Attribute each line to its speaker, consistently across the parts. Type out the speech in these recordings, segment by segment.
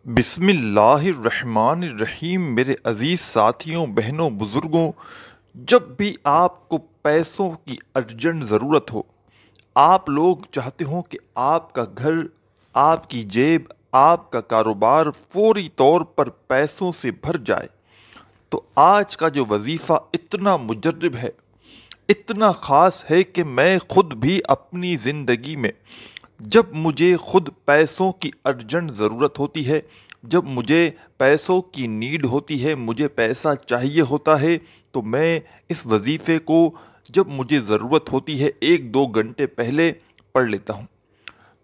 Speaker 1: بسم اللہ الرحمن الرحیم۔ میرے عزیز ساتھیوں، بہنوں، بزرگوں، جب بھی آپ کو پیسوں کی ارجنٹ ضرورت ہو، آپ لوگ چاہتے ہوں کہ آپ کا گھر، آپ کی جیب، آپ کا کاروبار فوری طور پر پیسوں سے بھر جائے، تو آج کا جو وظیفہ اتنا مجرب ہے، اتنا خاص ہے کہ میں خود بھی اپنی زندگی میں جب مجھے خود پیسوں کی ارجنٹ ضرورت ہوتی ہے، جب مجھے پیسوں کی نیڈ ہوتی ہے، مجھے پیسہ چاہیے ہوتا ہے، تو میں اس وظیفے کو جب مجھے ضرورت ہوتی ہے 1-2 گھنٹے پہلے پڑھ لیتا ہوں۔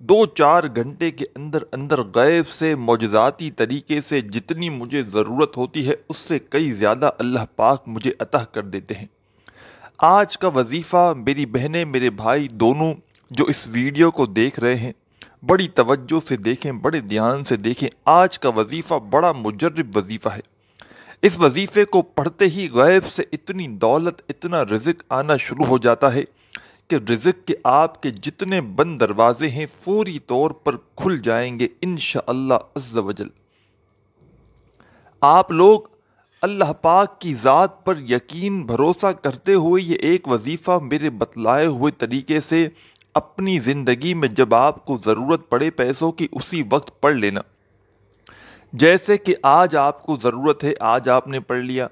Speaker 1: 2-4 گھنٹے کے اندر اندر غیب سے معجزاتی طریقے سے جتنی مجھے ضرورت ہوتی ہے، اس سے کئی زیادہ اللہ پاک مجھے عطا کر دیتے ہیں۔ آج کا وظیفہ میری بہنیں، میرے بھائی دونوں جو اس ویڈیو کو دیکھ رہے ہیں، بڑی توجہ سے دیکھیں، بڑے دھیان سے دیکھیں۔ آج کا وظیفہ بڑا مجرب وظیفہ ہے۔ اس وظیفے کو پڑھتے ہی غیب سے اتنی دولت، اتنا رزق آنا شروع ہو جاتا ہے کہ رزق کے آپ کے جتنے بند دروازے ہیں فوری طور پر کھل جائیں گے انشاءاللہ عز و جل۔ آپ لوگ اللہ پاک کی ذات پر یقین بھروسہ کرتے ہوئے یہ ایک وظیفہ میرے بتلائے ہوئے طریقے سے اپنی زندگی میں جب آپ کو ضرورت پڑے پیسوں کی، اسی وقت پڑھ لینا۔ جیسے کہ آج آپ کو ضرورت ہے، آج آپ نے پڑھ لیا،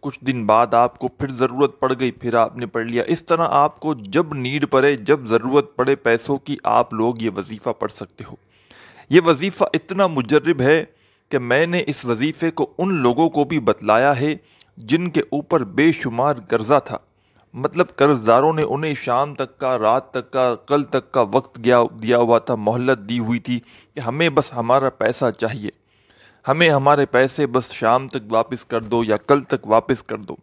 Speaker 1: کچھ دن بعد آپ کو پھر ضرورت پڑ گئی، پھر آپ نے پڑھ لیا۔ اس طرح آپ کو جب نیڈ پڑے، جب ضرورت پڑے پیسوں کی، آپ لوگ یہ وظیفہ پڑھ سکتے ہو۔ یہ وظیفہ اتنا مجرب ہے کہ میں نے اس وظیفے کو ان لوگوں کو بھی بتلایا ہے جن کے اوپر بے شمار قرضہ تھا، مطلب قرض داروں نے انہیں شام تک کا، رات تک کا، کل تک کا وقت دیا ہوا تھا، مہلت دی ہوئی تھی کہ ہمیں بس ہمارا پیسہ چاہیے، ہمیں ہمارے پیسے بس شام تک واپس کر دو یا کل تک واپس کر دو۔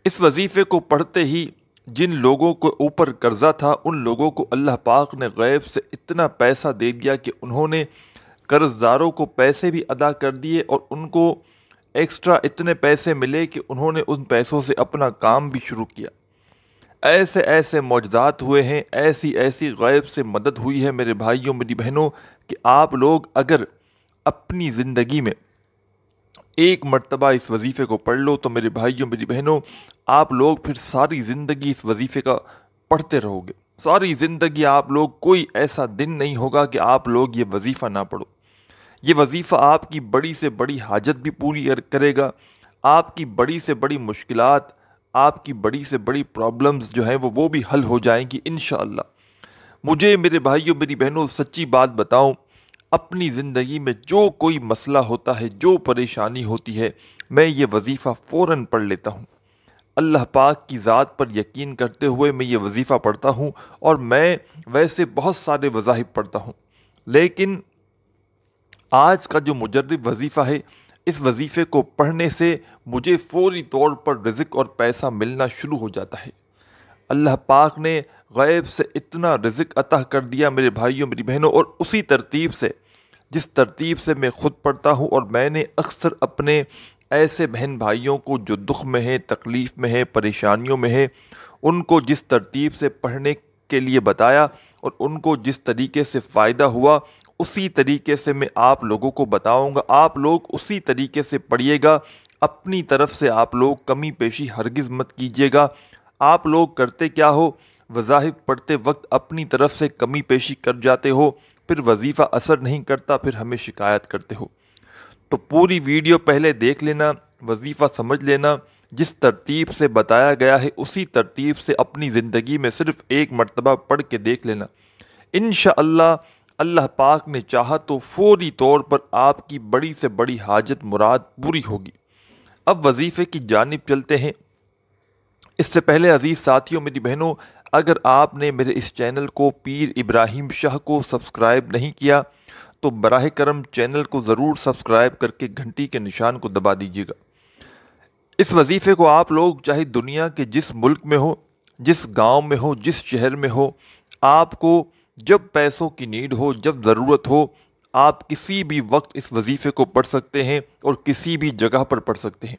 Speaker 1: اس وظیفے کو پڑھتے ہی جن لوگوں کو اوپر قرضہ تھا، ان لوگوں کو اللہ پاک نے غیب سے اتنا پیسہ دے دیا کہ انہوں نے قرض داروں کو پیسے بھی ادا کر دیے، اور ان کو ایکسٹرا اتنے پیسے ملے کہ انہوں نے ان پیسوں سے اپنا کام بھی شروع کیا۔ ایسے ایسے معجزات ہوئے ہیں، ایسی ایسی غیب سے مدد ہوئی ہے میرے بھائیوں، میری بہنوں، کہ آپ لوگ اگر اپنی زندگی میں ایک مرتبہ اس وظیفے کو پڑھ لو تو میرے بھائیوں، میری بہنوں، آپ لوگ پھر ساری زندگی اس وظیفے کا پڑھتے رہو گے۔ ساری زندگی آپ لوگ، کوئی ایسا دن نہیں ہوگا کہ آپ لوگ یہ وظیفہ نہ پڑھو۔ یہ وظیفہ آپ کی بڑی سے بڑی حاجت بھی پوری کرے گا، آپ کی بڑی سے بڑی مشکلات، آپ کی بڑی سے بڑی پرابلمز جو ہیں وہ بھی حل ہو جائیں گی انشاءاللہ۔ مجھے میرے بھائیوں، میری بہنوں، سچی بات بتاؤں، اپنی زندگی میں جو کوئی مسئلہ ہوتا ہے، جو پریشانی ہوتی ہے، میں یہ وظیفہ فوراً پڑھ لیتا ہوں۔ اللہ پاک کی ذات پر یقین کرتے ہوئے میں یہ وظیفہ پڑھتا ہوں، اور میں ویسے بہت سارے وظائف پڑھتا ہوں، لیکن آج کا جو مجرب وظیفہ ہے، اس وظیفے کو پڑھنے سے مجھے فوری طور پر رزق اور پیسہ ملنا شروع ہو جاتا ہے۔ اللہ پاک نے غیب سے اتنا رزق عطا کر دیا میرے بھائیوں، میری بہنوں، اور اسی ترتیب سے، جس ترتیب سے میں خود پڑھتا ہوں، اور میں نے اکثر اپنے ایسے بہن بھائیوں کو جو دکھ میں ہیں، تکلیف میں ہیں، پریشانیوں میں ہیں، ان کو جس ترتیب سے پڑھنے کے لیے بتایا اور ان کو جس طریقے سے فائدہ ہوا، اسی طریقے سے میں آپ لوگوں کو بتاؤں گا۔ آپ لوگ اسی طریقے سے پڑھیے گا، اپنی طرف سے آپ لوگ کمی پیشی ہرگز مت کیجیے گا۔ آپ لوگ کرتے کیا ہو، وظائف پڑھتے وقت اپنی طرف سے کمی پیشی کر جاتے ہو، پھر وظیفہ اثر نہیں کرتا، پھر ہمیں شکایت کرتے ہو۔ تو پوری ویڈیو پہلے دیکھ لینا، وظیفہ سمجھ لینا، جس ترتیب سے بتایا گیا ہے اسی ترتیب سے اپنی زندگی میں صرف ایک مرتبہ پڑھ کے دیکھ لینا۔ انشاءاللہ اللہ پاک نے چاہا تو فوری طور پر آپ کی بڑی سے بڑی حاجت مراد پوری ہوگی۔ اب وظیفے کی جانب چلتے ہیں۔ اس سے پہلے عزیز ساتھیوں، میری بہنوں، اگر آپ نے میرے اس چینل کو پیر ابراہیم شاہ کو سبسکرائب نہیں کیا تو براہ کرم چینل کو ضرور سبسکرائب کر کے گھنٹی کے نشان کو دبا دیجیے گا۔ اس وظیفے کو آپ لوگ چاہے دنیا کے جس ملک میں ہو، جس گاؤں میں ہو، جس شہر میں ہو، آپ کو جب پیسوں کی نیڈ ہو، جب ضرورت ہو، آپ کسی بھی وقت اس وظیفے کو پڑھ سکتے ہیں اور کسی بھی جگہ پر پڑھ سکتے ہیں۔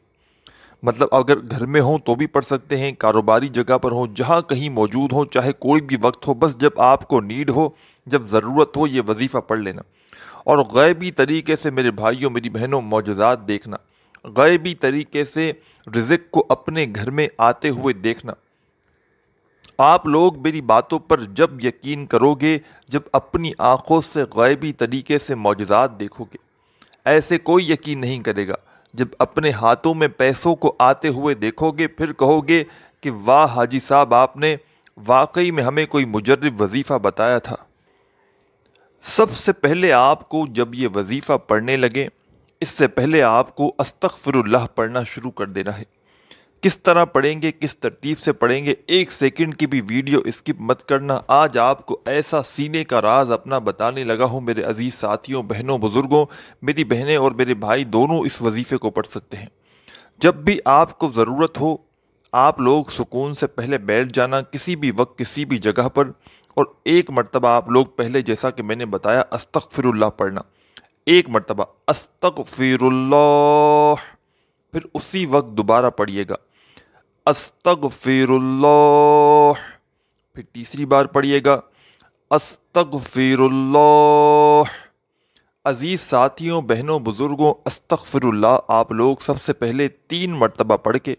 Speaker 1: مطلب اگر گھر میں ہوں تو بھی پڑھ سکتے ہیں، کاروباری جگہ پر ہوں، جہاں کہیں موجود ہوں، چاہے کوئی بھی وقت ہو، بس جب آپ کو نیڈ ہو، جب ضرورت ہو، یہ وظیفہ پڑھ لینا۔ اور غیبی طریقے سے میرے بھائیوں میری بہنوں معجزات دیکھنا، غیبی طریقے سے رزق کو اپنے گھر میں آتے ہوئے دیکھنا۔ آپ لوگ میری باتوں پر جب یقین کرو گے جب اپنی آنکھوں سے غیبی طریقے سے معجزات دیکھو گے۔ ایسے کوئی یقین نہیں کرے گا۔ جب اپنے ہاتھوں میں پیسوں کو آتے ہوئے دیکھو گے پھر کہو گے کہ واہ حاجی صاحب، آپ نے واقعی میں ہمیں کوئی مجرب وظیفہ بتایا تھا۔ سب سے پہلے آپ کو جب یہ وظیفہ پڑھنے لگے، اس سے پہلے آپ کو استغفر اللہ پڑھنا شروع کر دینا ہے۔ کس طرح پڑھیں گے، کس ترتیب سے پڑھیں گے، ایک سیکنڈ کی بھی ویڈیو اسکپ مت کرنا۔ آج آپ کو ایسا سینے کا راز اپنا بتانے لگا ہوں میرے عزیز ساتھیوں، بہنوں، بزرگوں، میری بہنیں اور میرے بھائی دونوں اس وظیفے کو پڑھ سکتے ہیں۔ جب بھی آپ کو ضرورت ہو آپ لوگ سکون سے پہلے بیٹھ جانا کسی بھی وقت کسی بھی جگہ پر، اور ایک مرتبہ آپ لوگ پہلے جیسا کہ میں نے بتایا استغفر اللہ پڑھنا، ایک مرتبہ استغفر اللہ، پھر اسی وقت دوبارہ پڑھیے گا استغفر اللہ، پھر تیسری بار پڑھیے گا استغفر اللہ۔ عزیز ساتھیوں، بہنوں، بزرگوں، استغفر اللہ آپ لوگ سب سے پہلے 3 مرتبہ پڑھ کے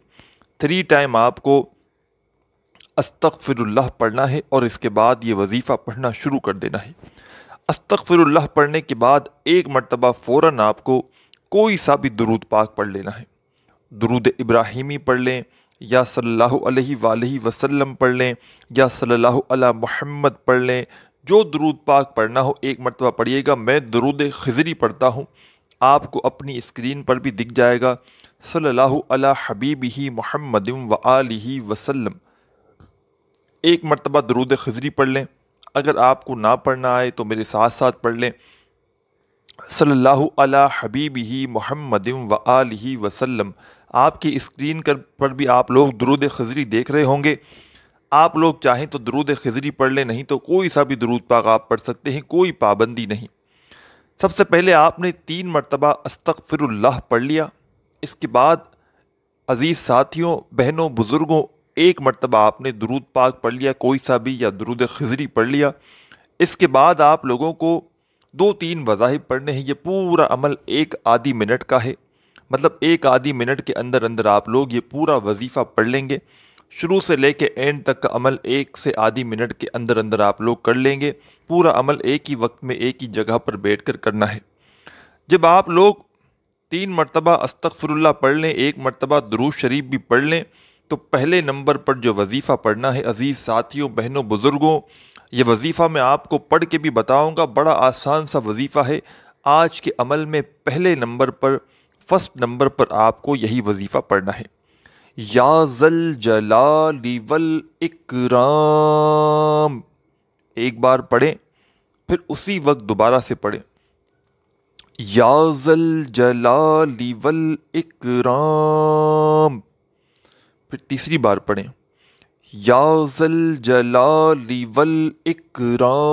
Speaker 1: 3 ٹائم آپ کو استغفر اللہ پڑھنا ہے، اور اس کے بعد یہ وظیفہ پڑھنا شروع کر دینا ہے۔ استغفر اللہ پڑھنے کے بعد ایک مرتبہ فوراً آپ کو کوئی سا بھی درود پاک پڑھ لینا ہے۔ درود ابراہیمی پڑھ لیں، یا صلی اللہ علیہ وآلہ وسلم پڑھ لیں، یا صلی اللہ علی محمد پڑھ لیں، جو درود پاک پڑھنا ہو ایک مرتبہ پڑھیے گا۔ میں درود خضری پڑھتا ہوں، آپ کو اپنی اسکرین پر بھی دکھ جائے گا، صلی اللہ علی حبیبہ محمد وآلہ وسلم۔ ایک مرتبہ درود خضری پڑھ لیں۔ اگر آپ کو نہ پڑھنا آئے تو میرے ساتھ ساتھ پڑھ لیں، صلی اللہ علی حبیبہ محمد وآلہ وسلم۔ آپ کی اسکرین پر بھی آپ لوگ درود خضری دیکھ رہے ہوں گے۔ آپ لوگ چاہیں تو درود خضری پڑھ لیں، نہیں تو کوئی سا بھی درود پاک آپ پڑھ سکتے ہیں، کوئی پابندی نہیں۔ سب سے پہلے آپ نے 3 مرتبہ استغفر اللہ پڑھ لیا۔ اس کے بعد عزیز ساتھیوں، بہنوں، بزرگوں، ایک مرتبہ آپ نے درود پاک پڑھ لیا کوئی سا بھی، یا درود خضری پڑھ لیا۔ اس کے بعد آپ لوگوں کو 2-3 وظائف پڑھنے ہیں۔ یہ پورا عمل 1 آدھی منٹ کا ہے، مطلب 1 آدھی منٹ کے اندر اندر آپ لوگ یہ پورا وظیفہ پڑھ لیں گے۔ شروع سے لے کے اینڈ تک کا عمل 1 سے آدھی منٹ کے اندر اندر آپ لوگ کر لیں گے۔ پورا عمل ایک ہی وقت میں ایک ہی جگہ پر بیٹھ کر کرنا ہے۔ جب آپ لوگ 3 مرتبہ استغفر اللہ پڑھ لیں، 1 مرتبہ درود شریف بھی پڑھ لیں، تو پہلے نمبر پر جو وظیفہ پڑھنا ہے عزیز ساتھیوں، بہنوں، بزرگوں، یہ وظیفہ میں آپ کو پڑھ کے بھی بتاؤں گا، بڑا آسان سا وظیفہ ہے۔ آج کے عمل میں پہلے نمبر پر، فرسٹ نمبر پر آپ کو یہی وظیفہ پڑھنا ہے۔ یا ذل جلال والاکرام، ایک بار پڑھیں پھر اسی وقت دوبارہ سے پڑھیں، یا ذل جلال والاکرام، پھر تیسری بار پڑھیں، یا ذل جلال والاکرام۔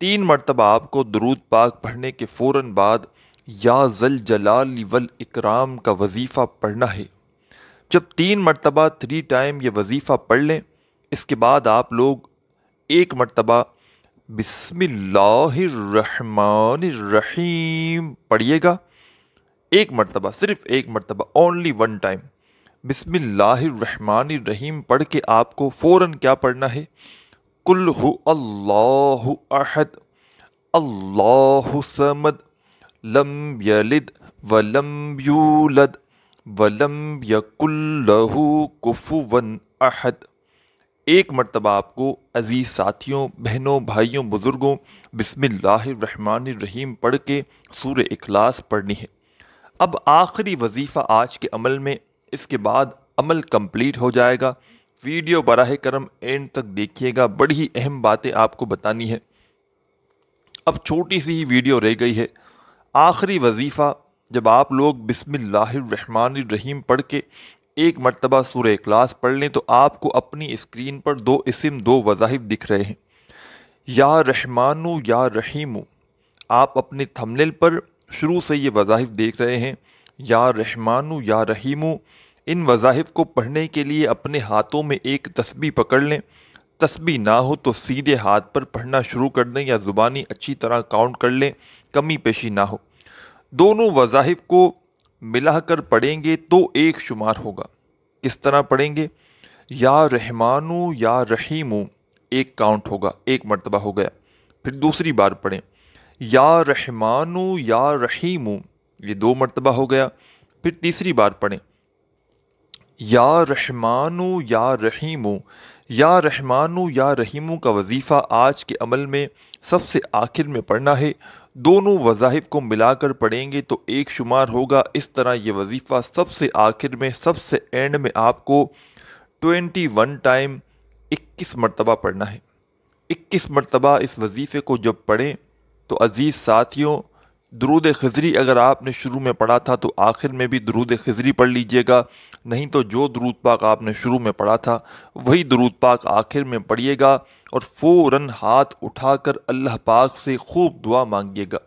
Speaker 1: 3 مرتبہ آپ کو درود پاک پڑھنے کے فوراً بعد یا ذل جلال والاکرام کا وظیفہ پڑھنا ہے۔ جب 3 مرتبہ 3 ٹائم یہ وظیفہ پڑھ لیں، اس کے بعد آپ لوگ ایک مرتبہ بسم اللہ الرحمن الرحیم پڑھیے گا۔ ایک مرتبہ، صرف ایک مرتبہ، اونلی 1 ٹائم بسم اللہ الرحمن الرحیم پڑھ کے آپ کو فوراً کیا پڑھنا ہے؟ قل هو اللہ احد اللہ الصمد لم یلد ولم یولد ولم یکن لہ کفوا احد۔ ایک مرتبہ آپ کو عزیز ساتھیوں، بہنوں، بھائیوں، بزرگوں بسم اللہ الرحمن الرحیم پڑھ کے سورہ اخلاص پڑھنی ہے۔ اب آخری وظیفہ آج کے عمل میں، اس کے بعد عمل کمپلیٹ ہو جائے گا۔ ویڈیو براہ کرم اینڈ تک دیکھیے گا، بڑی ہی اہم باتیں آپ کو بتانی ہے۔ اب چھوٹی سی ہی ویڈیو رہ گئی ہے۔ آخری وظیفہ جب آپ لوگ بسم اللہ الرحمن الرحیم پڑھ کے ایک مرتبہ سورہ اخلاص پڑھ لیں تو آپ کو اپنی اسکرین پر 2 اسم، 2 وظائف دکھ رہے ہیں، یا رحمانو یا رحیمو۔ آپ اپنے تھمبنیل پر شروع سے یہ وظائف دیکھ رہے ہیں، یا رحمانو یا رحیمو۔ ان وظائف کو پڑھنے کے لیے اپنے ہاتھوں میں ایک تسبیح پکڑ لیں، تسبیح نہ ہو تو سیدھے ہاتھ پر پڑھنا شروع کر دیں یا زبانی اچھی طرح کاؤنٹ کر لیں، کمی پیشی نہ ہو۔ دونوں وظائف کو ملا کر پڑھیں گے تو ایک شمار ہوگا۔ کس طرح پڑھیں گے؟ یا رحمانو یا رحیمو، ایک کاؤنٹ ہوگا، ایک مرتبہ ہو گیا۔ پھر دوسری بار پڑھیں یا رحمانو یا رحیمو، یہ 2 مرتبہ ہو گیا۔ پھر تیسری بار پڑھیں یا رحمانو یا رحیمو۔ یا رحمانو یا رحیمو کا وظیفہ آج کے عمل میں سب سے آخر میں پڑھنا ہے۔ دونوں وظائف کو ملا کر پڑھیں گے تو ایک شمار ہوگا۔ اس طرح یہ وظیفہ سب سے آخر میں، سب سے اینڈ میں آپ کو 21 ٹائم 21 مرتبہ پڑھنا ہے۔ 21 مرتبہ اس وظیفے کو جب پڑھیں تو عزیز ساتھیوں، درود خضری اگر آپ نے شروع میں پڑھا تھا تو آخر میں بھی درود خضری پڑھ لیجئے گا، نہیں تو جو درود پاک آپ نے شروع میں پڑھا تھا وہی درود پاک آخر میں پڑھیے گا، اور فوراً ہاتھ اٹھا کر اللہ پاک سے خوب دعا مانگیے گا۔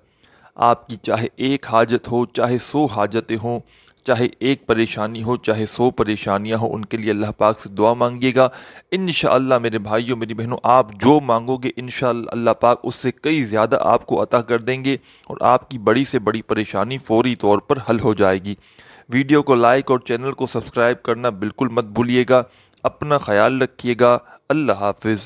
Speaker 1: آپ کی چاہے ایک حاجت ہو، چاہے 100 حاجتیں ہوں، چاہے ایک پریشانی ہو، چاہے 100 پریشانیاں ہوں، ان کے لیے اللہ پاک سے دعا مانگیے گا۔ انشاءاللہ میرے بھائیوں، میری بہنوں، آپ جو مانگو گے انشاءاللہ اللہ پاک اس سے کئی زیادہ آپ کو عطا کر دیں گے، اور آپ کی بڑی سے بڑی پریشانی فوری طور پر حل ہو جائے گی۔ ویڈیو کو لائک اور چینل کو سبسکرائب کرنا بالکل مت بھولیے گا۔ اپنا خیال رکھیے گا۔ اللہ حافظ۔